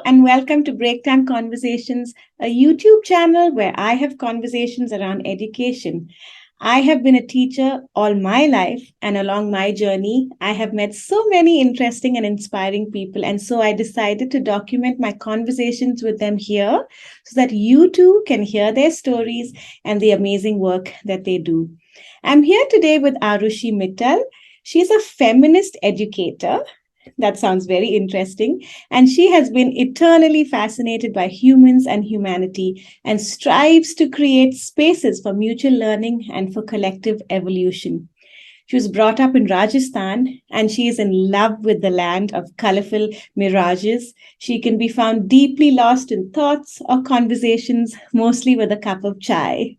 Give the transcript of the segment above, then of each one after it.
and welcome to Break Time Conversations, a YouTube channel where I have conversations around education. I have been a teacher all my life, and along my journey, I have met so many interesting and inspiring people. And so I decided to document my conversations with them here so that you too can hear their stories and the amazing work that they do. I'm here today with Arushi Mittal. She's a feminist educator. That sounds very interesting. And she has been eternally fascinated by humans and humanity and strives to create spaces for mutual learning and for collective evolution. She was brought up in Rajasthan and she is in love with the land of colorful mirages. She can be found deeply lost in thoughts or conversations, mostly with a cup of chai.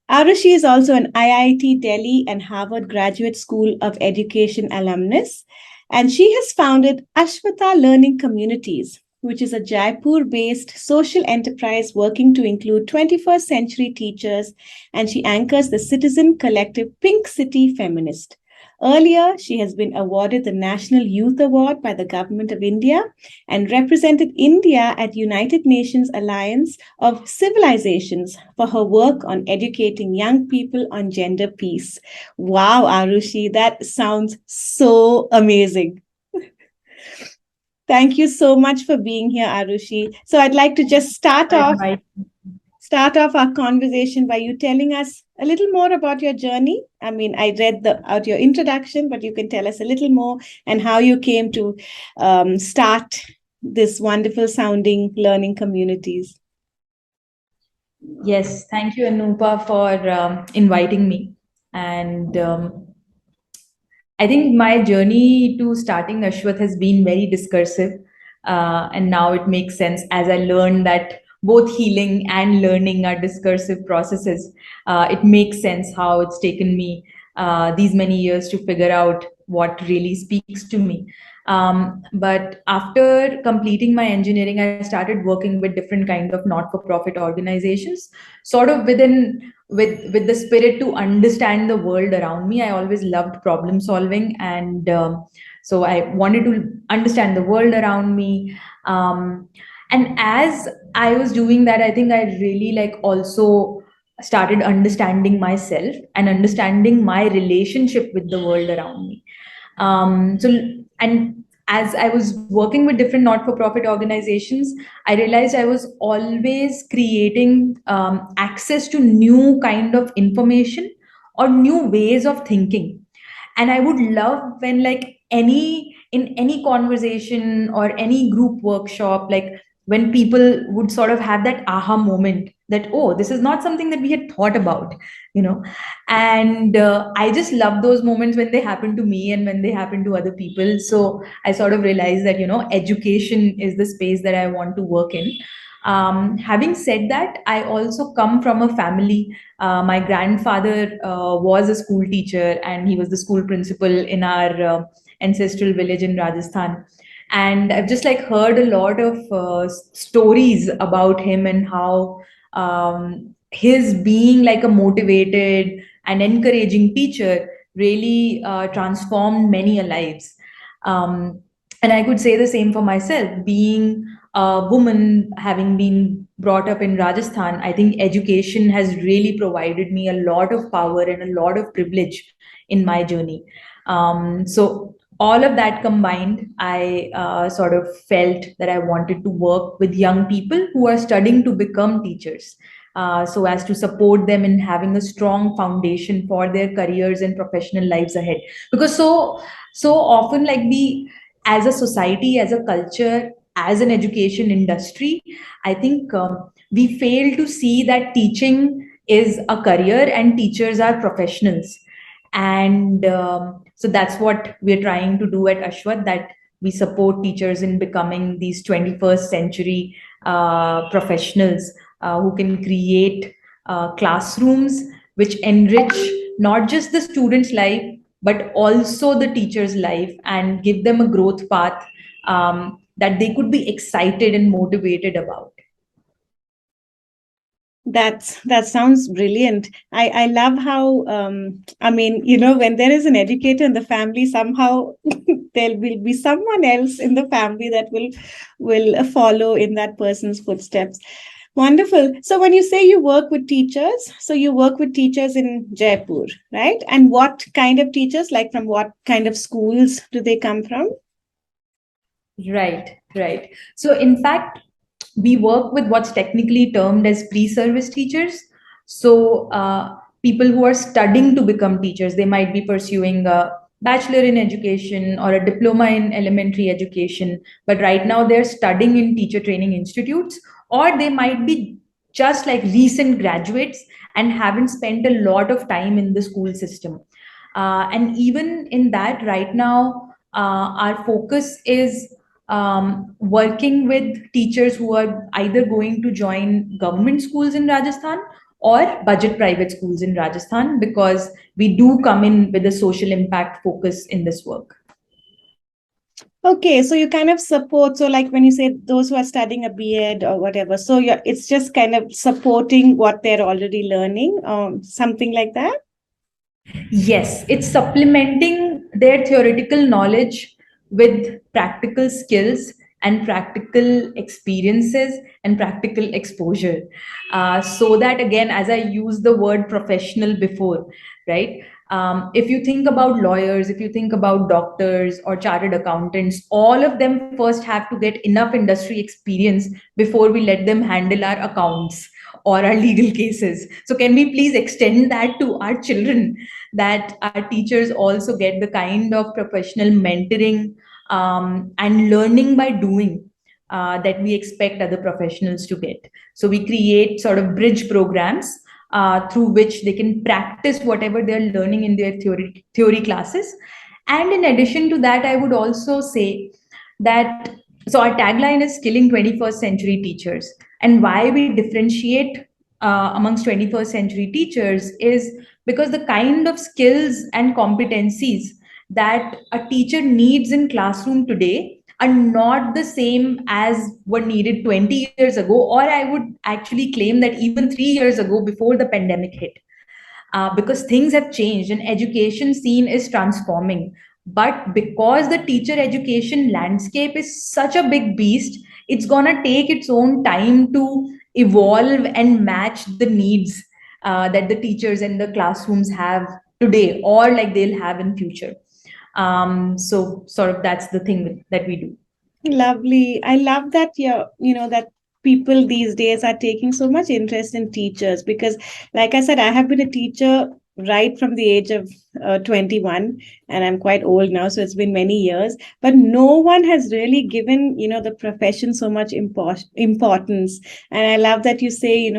Arushi is also an IIT Delhi and Harvard Graduate School of Education alumnus, and she has founded Ashvattha Learning Communities, which is a Jaipur-based social enterprise working to include 21st century teachers, and she anchors the citizen collective Pink City Feminist. Earlier, she has been awarded the National Youth Award by the Government of India and represented India at United Nations Alliance of Civilizations for her work on educating young people on gender peace. Wow, Arushi, that sounds so amazing. Thank you so much for being here, Arushi. So I'd like to just start off our conversation by you telling us a little more about your journey. I mean, I read out your introduction, but you can tell us a little more and how you came to start this wonderful sounding learning communities. Yes, thank you, Anupa, for inviting me. And I think my journey to starting Ashwath has been very discursive. And now it makes sense as I learned that both healing and learning are discursive processes. It makes sense how it's taken me these many years to figure out what really speaks to me. But after completing my engineering, I started working with different kind of not-for-profit organizations, sort of with the spirit to understand the world around me. I always loved problem solving, and so I wanted to understand the world around me. And as I was doing that, I think I really also started understanding myself and understanding my relationship with the world around me. So, and as I was working with different not-for-profit organizations, I realized I was always creating access to new kind of information or new ways of thinking. And I would love when in any conversation or any group workshop, when people would sort of have that aha moment that, oh, this is not something that we had thought about, you know. And I just love those moments when they happen to me and when they happen to other people. So I sort of realized that, education is the space that I want to work in. Having said that, I also come from a family. My grandfather was a school teacher, and he was the school principal in our ancestral village in Rajasthan. And I've just heard a lot of stories about him and how his being like a motivated and encouraging teacher really transformed many lives. Um, and I could say the same for myself, being a woman, having been brought up in Rajasthan. I think education has really provided me a lot of power and a lot of privilege in my journey. So all of that combined, I sort of felt that I wanted to work with young people who are studying to become teachers, so as to support them in having a strong foundation for their careers and professional lives ahead. Because so often, we as a society, as a culture, as an education industry, I think we fail to see that teaching is a career and teachers are professionals. And so that's what we're trying to do at Ashwath, that we support teachers in becoming these 21st century professionals who can create classrooms which enrich not just the student's life, but also the teacher's life, and give them a growth path that they could be excited and motivated about. That sounds brilliant. I love how I mean, when there is an educator in the family, somehow there will be someone else in the family that will follow in that person's footsteps. Wonderful. So when you say you work with teachers, so you work with teachers in Jaipur, right? And what kind of teachers, like from what kind of schools do they come from? Right, right. So, in fact, we work with what's technically termed as pre-service teachers. So, people who are studying to become teachers, they might be pursuing a bachelor in education or a diploma in elementary education, but right now they're studying in teacher training institutes, or they might be just like recent graduates and haven't spent a lot of time in the school system. And even in that, right now, our focus is working with teachers who are either going to join government schools in Rajasthan or budget private schools in Rajasthan, because we do come in with a social impact focus in this work. Okay, so you kind of support, so like when you say those who are studying a B.Ed or whatever, so it's just kind of supporting what they're already learning, something like that. Yes, it's supplementing their theoretical knowledge with practical skills and practical experiences and practical exposure. So that, again, as I used the word professional before, right? If you think about lawyers, if you think about doctors or chartered accountants, all of them first have to get enough industry experience before we let them handle our accounts or our legal cases. So, can we please extend that to our children, that our teachers also get the kind of professional mentoring and learning by doing that we expect other professionals to get. So we create sort of bridge programs through which they can practice whatever they're learning in their theory classes. And in addition to that, I would also say that, so our tagline is skilling 21st century teachers. And why we differentiate amongst 21st century teachers is because the kind of skills and competencies that a teacher needs in classroom today are not the same as were needed 20 years ago, or I would actually claim that even 3 years ago before the pandemic hit, because things have changed and education scene is transforming. But because the teacher education landscape is such a big beast, it's going to take its own time to evolve and match the needs that the teachers and the classrooms have today, or like they'll have in future. So sort of that's the thing that we do. Lovely. I love that that people these days are taking so much interest in teachers because, like I said, I have been a teacher right from the age of 21, and I'm quite old now, so it's been many years. But no one has really given the profession so much importance. And I love that you say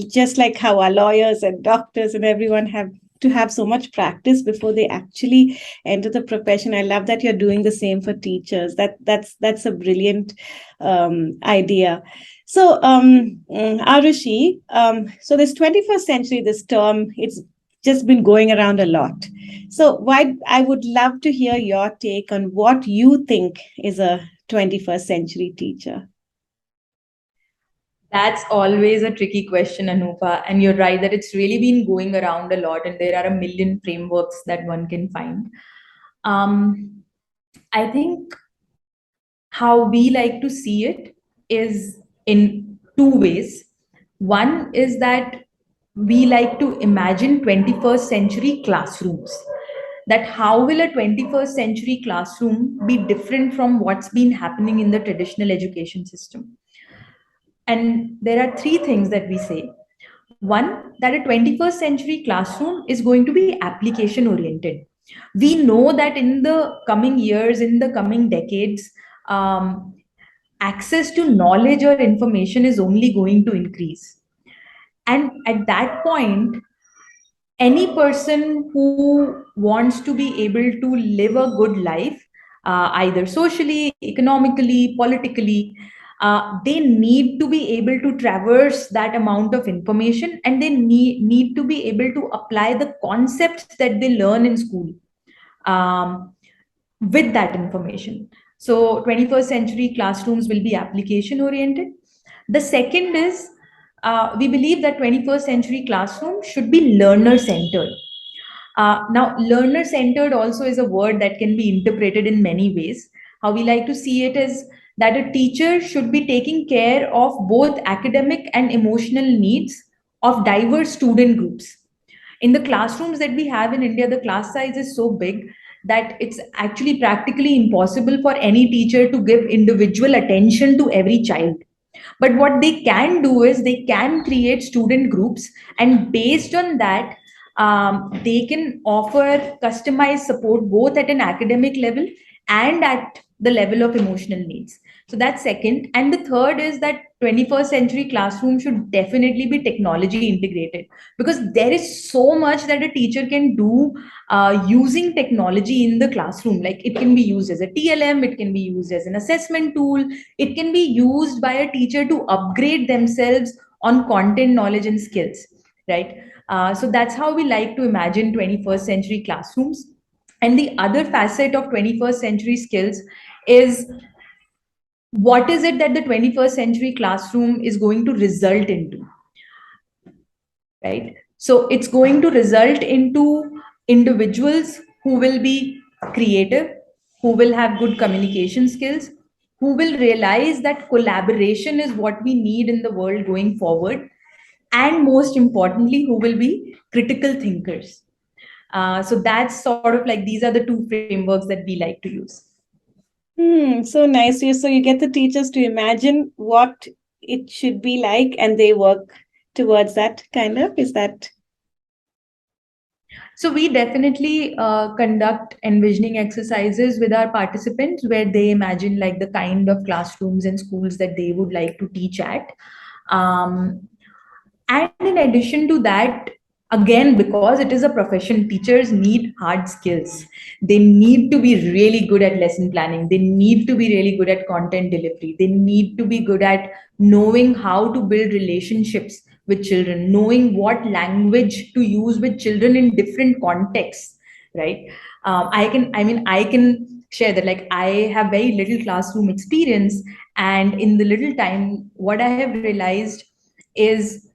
just like how our lawyers and doctors and everyone have to have so much practice before they actually enter the profession. I love that you're doing the same for teachers. That's a brilliant idea. So, Arushi, so this 21st century, this term, it's just been going around a lot. So, why I would love to hear your take on what you think is a 21st century teacher. That's always a tricky question, Anupa. And you're right that it's really been going around a lot, and there are a million frameworks that one can find. Um, I think how we like to see it is in two ways. One is that we like to imagine 21st century classrooms. That how will a 21st century classroom be different from what's been happening in the traditional education system? And there are three things that we say. One, that a 21st century classroom is going to be application oriented. We know that in the coming years, in the coming decades, um, access to knowledge or information is only going to increase. And at that point, any person who wants to be able to live a good life, either socially, economically, politically, they need to be able to traverse that amount of information, and they need to be able to apply the concepts that they learn in school um, with that information. So 21st century classrooms will be application oriented. The second is we believe that 21st century classroom should be learner centered. Now, learner centered also is a word that can be interpreted in many ways. How we like to see it is that a teacher should be taking care of both academic and emotional needs of diverse student groups. In the classrooms that we have in India, the class size is so big that it's actually practically impossible for any teacher to give individual attention to every child. But what they can do is they can create student groups, and based on that, they can offer customized support both at an academic level and at the level of emotional needs. So that's second. And the third is that 21st century classroom should definitely be technology integrated, because there is so much that a teacher can do using technology in the classroom. Like, it can be used as a TLM, it can be used as an assessment tool, it can be used by a teacher to upgrade themselves on content knowledge and skills, right? So that's how we like to imagine 21st century classrooms. And the other facet of 21st century skills is, what is it that the 21st century classroom is going to result into, right? So it's going to result into individuals who will be creative, who will have good communication skills, who will realize that collaboration is what we need in the world going forward, and most importantly, who will be critical thinkers. So that's sort of like, these are the two frameworks that we like to use. So nice. So you get the teachers to imagine what it should be like, and they work towards that, kind of. Is that? So we definitely conduct envisioning exercises with our participants, where they imagine like the kind of classrooms and schools that they would like to teach at. Um, and in addition to that, again, because it is a profession, teachers need hard skills. They need to be really good at lesson planning. They need to be really good at content delivery. They need to be good at knowing how to build relationships with children, knowing what language to use with children in different contexts, right? I can share that, like, I have very little classroom experience, and in the little time, what I have realized is,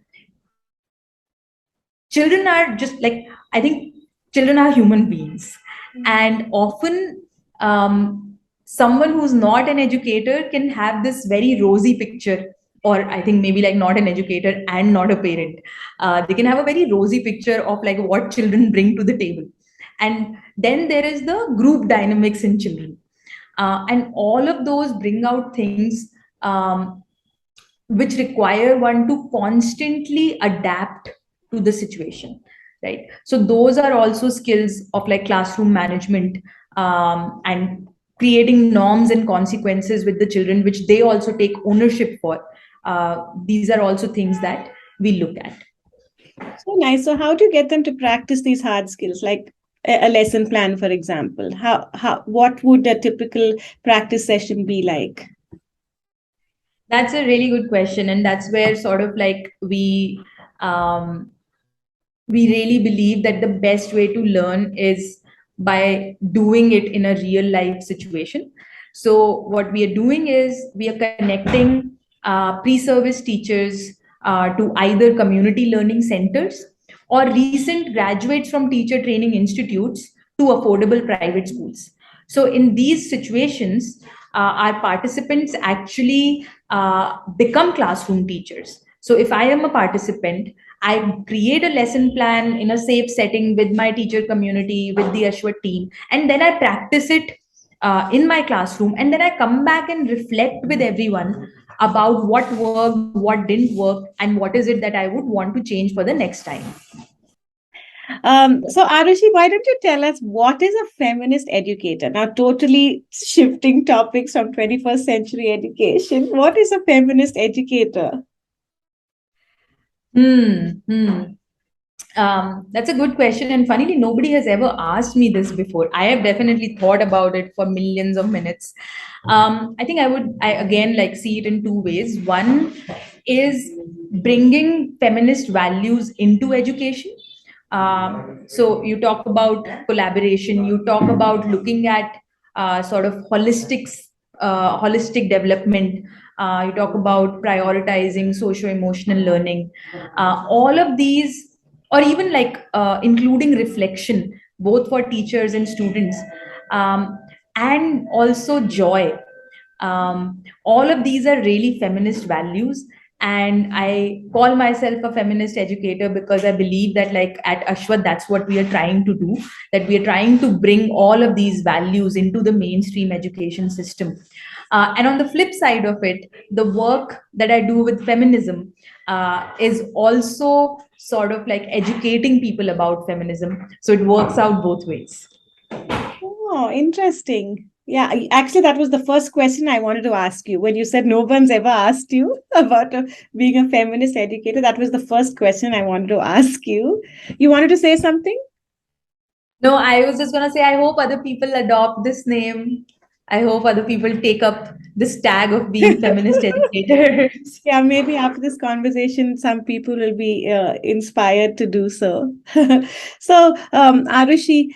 children are just like, I think children are human beings, and often someone who's not an educator can have this very rosy picture, or I think maybe like not an educator and not a parent. They can have a very rosy picture of like what children bring to the table, and then there is the group dynamics in children, and all of those bring out things which require one to constantly adapt to the situation, right? So those are also skills of like classroom management, and creating norms and consequences with the children, which they also take ownership for. These are also things that we look at. So nice. So how do you get them to practice these hard skills, like a lesson plan, for example? What would a typical practice session be like? That's a really good question, and that's where sort of like um, we really believe that the best way to learn is by doing it in a real life situation. So what we are doing is we are connecting pre-service teachers to either community learning centers or recent graduates from teacher training institutes to affordable private schools. So in these situations, our participants actually become classroom teachers. So if I am a participant, I create a lesson plan in a safe setting with my teacher community, with the Ashwath team, and then I practice it in my classroom. And then I come back and reflect with everyone about what worked, what didn't work, and what is it that I would want to change for the next time. So Arushi, why don't you tell us what is a feminist educator? Now, totally shifting topics from 21st century education. What is a feminist educator? Hmm. That's a good question. And funnily, nobody has ever asked me this before. I have definitely thought about it for millions of minutes. I think I again like see it in two ways. One is bringing feminist values into education. So you talk about collaboration, you talk about looking at sort of holistic development. You talk about prioritizing socio-emotional learning. All of these, or even like including reflection, both for teachers and students, and also joy. All of these are really feminist values, and I call myself a feminist educator because I believe that, like, at Ashwath, that's what we are trying to do, that we are trying to bring all of these values into the mainstream education system. And on the flip side of it, the work that I do with feminism is also sort of like educating people about feminism, so it works out both ways. Oh, interesting. Yeah, actually, that was the first question I wanted to ask you. When you said no one's ever asked you about being a feminist educator, that was the first question I wanted to ask you. You wanted to say something? No, I was just gonna say, I hope other people adopt this name. I hope other people take up this tag of being feminist educators. Yeah, maybe after this conversation, some people will be inspired to do so. So, Arushi,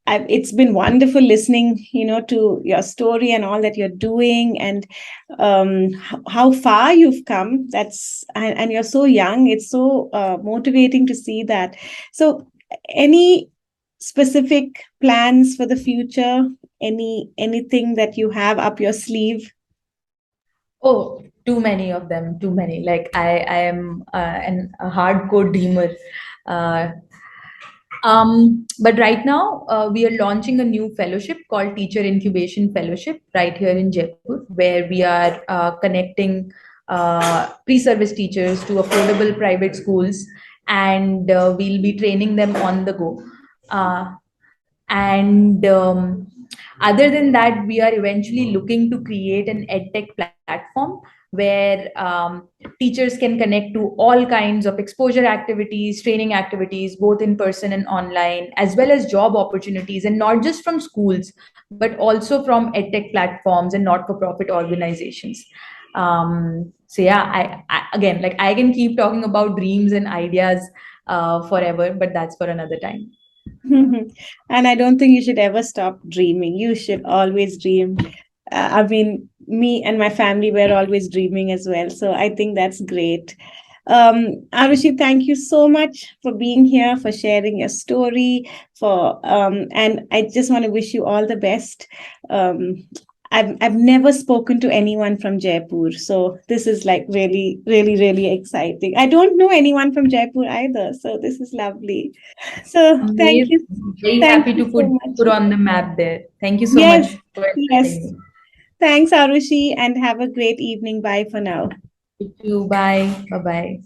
it's been wonderful listening, to your story and all that you're doing, and how far you've come. And you're so young. It's so motivating to see that. So, any specific plans for the future? Anything that you have up your sleeve? Oh, too many of them, too many. Like I am a hardcore dreamer. Uh, but right now, we are launching a new fellowship called Teacher Incubation Fellowship right here in Jaipur, where we are connecting pre-service teachers to affordable private schools, and we'll be training them on the go. Uh, and Other than that, we are eventually looking to create an edtech platform where teachers can connect to all kinds of exposure activities, training activities, both in person and online, as well as job opportunities, and not just from schools, but also from edtech platforms and not-for-profit organizations. So yeah, again, like, I can keep talking about dreams and ideas forever, but that's for another time. And I don't think you should ever stop dreaming. You should always dream. I mean, me and my family were always dreaming as well. So I think that's great. Arushi, thank you so much for being here, for sharing your story, and I just want to wish you all the best. I've never spoken to anyone from Jaipur, so this is like really, really, really exciting. I don't know anyone from Jaipur either, so this is lovely. So Amazing. Very thank happy you to so put much. Jaipur on the map there. Thank you so Yes, much for inviting yes. me. Thanks, Arushi, and have a great evening. Bye for now. You too. Bye. Bye bye.